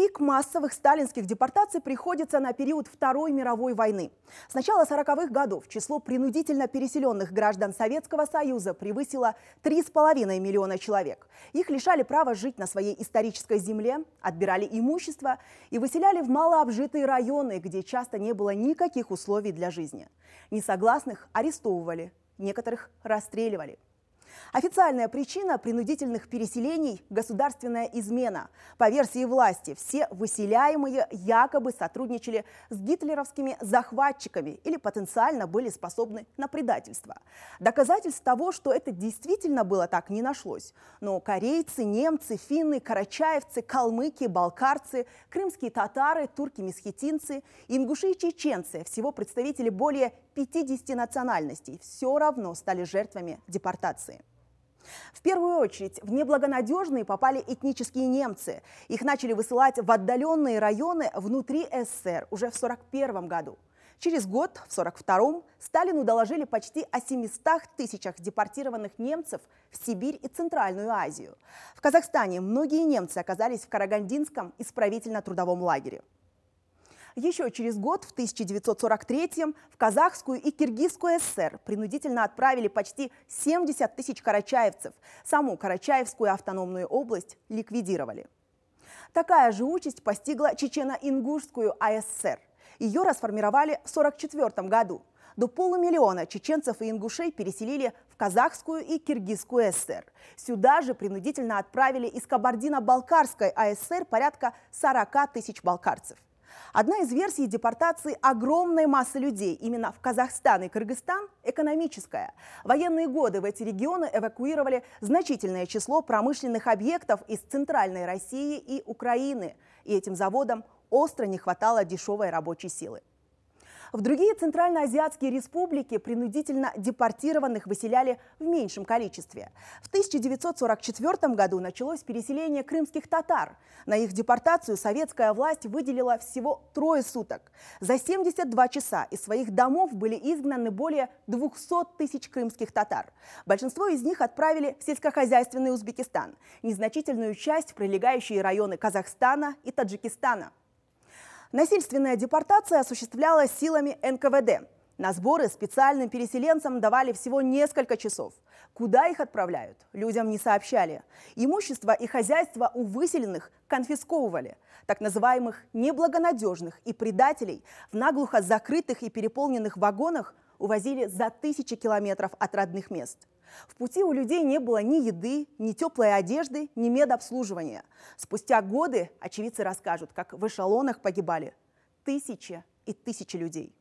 Пик массовых сталинских депортаций приходится на период Второй мировой войны. С начала 40-х годов число принудительно переселенных граждан Советского Союза превысило 3,5 миллиона человек. Их лишали права жить на своей исторической земле, отбирали имущество и выселяли в малообжитые районы, где часто не было никаких условий для жизни. Несогласных арестовывали, некоторых расстреливали. Официальная причина принудительных переселений – государственная измена. По версии власти, все выселяемые якобы сотрудничали с гитлеровскими захватчиками или потенциально были способны на предательство. Доказательств того, что это действительно было так, не нашлось. Но корейцы, немцы, финны, карачаевцы, калмыки, балкарцы, крымские татары, турки-месхетинцы, ингуши и чеченцы – всего представители более 50 национальностей – все равно стали жертвами депортации. В первую очередь в неблагонадежные попали этнические немцы. Их начали высылать в отдаленные районы внутри СССР уже в 1941 году. Через год, в 1942-м, Сталину доложили почти о 700 тысячах депортированных немцев в Сибирь и Центральную Азию. В Казахстане многие немцы оказались в Карагандинском исправительно-трудовом лагере. Еще через год, в 1943-м, в Казахскую и Киргизскую ССР принудительно отправили почти 70 тысяч карачаевцев. Саму Карачаевскую автономную область ликвидировали. Такая же участь постигла Чечено-Ингушскую АССР. Ее расформировали в 1944 году. До полумиллиона чеченцев и ингушей переселили в Казахскую и Киргизскую ССР. Сюда же принудительно отправили из Кабардино-Балкарской АССР порядка 40 тысяч балкарцев. Одна из версий депортации огромной массы людей именно в Казахстан и Кыргызстан – экономическая. В военные годы в эти регионы эвакуировали значительное число промышленных объектов из Центральной России и Украины. И этим заводам остро не хватало дешевой рабочей силы. В другие центральноазиатские республики принудительно депортированных выселяли в меньшем количестве. В 1944 году началось переселение крымских татар. На их депортацию советская власть выделила всего 3 суток. За 72 часа из своих домов были изгнаны более 200 тысяч крымских татар. Большинство из них отправили в сельскохозяйственный Узбекистан, незначительную часть в прилегающие районы Казахстана и Таджикистана. Насильственная депортация осуществлялась силами НКВД. На сборы специальным переселенцам давали всего несколько часов. Куда их отправляют, людям не сообщали. Имущество и хозяйство у выселенных конфисковывали. Так называемых неблагонадежных и предателей в наглухо закрытых и переполненных вагонах увозили за тысячи километров от родных мест. В пути у людей не было ни еды, ни теплой одежды, ни медобслуживания. Спустя годы очевидцы расскажут, как в эшелонах погибали тысячи и тысячи людей.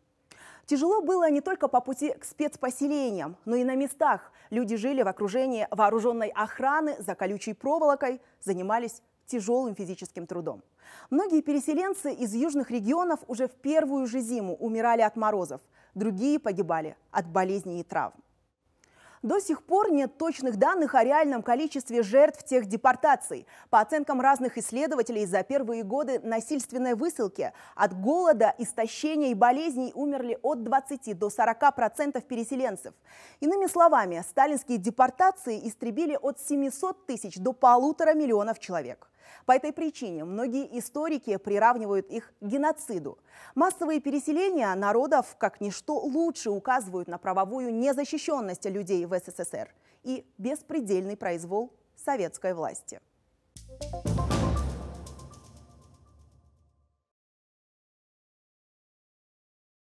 Тяжело было не только по пути к спецпоселениям, но и на местах. Люди жили в окружении вооруженной охраны, за колючей проволокой, занимались тяжелым физическим трудом. Многие переселенцы из южных регионов уже в первую же зиму умирали от морозов, другие погибали от болезней и травм. До сих пор нет точных данных о реальном количестве жертв тех депортаций. По оценкам разных исследователей, за первые годы насильственной высылки от голода, истощения и болезней умерли от 20 до 40% переселенцев. Иными словами, сталинские депортации истребили от 700 тысяч до 1,5 миллиона человек. По этой причине многие историки приравнивают их к геноциду. Массовые переселения народов как ничто лучше указывают на правовую незащищенность людей в СССР и беспредельный произвол советской власти.